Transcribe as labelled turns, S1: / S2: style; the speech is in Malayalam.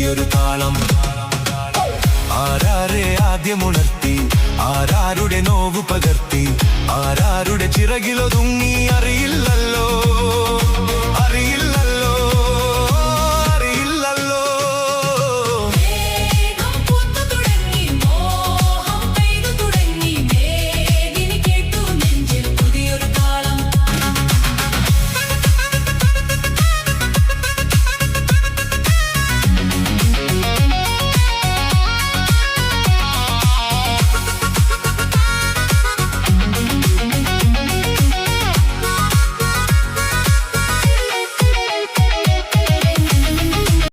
S1: പുതിയൊരു താളം. ആരാരെ ആദ്യമുണർത്തി, ആരാരുടെ നോവു പകർത്തി, ആരാരുടെ ചിറകിലൊതുങ്ങി അറിയില്ലല്ലോ.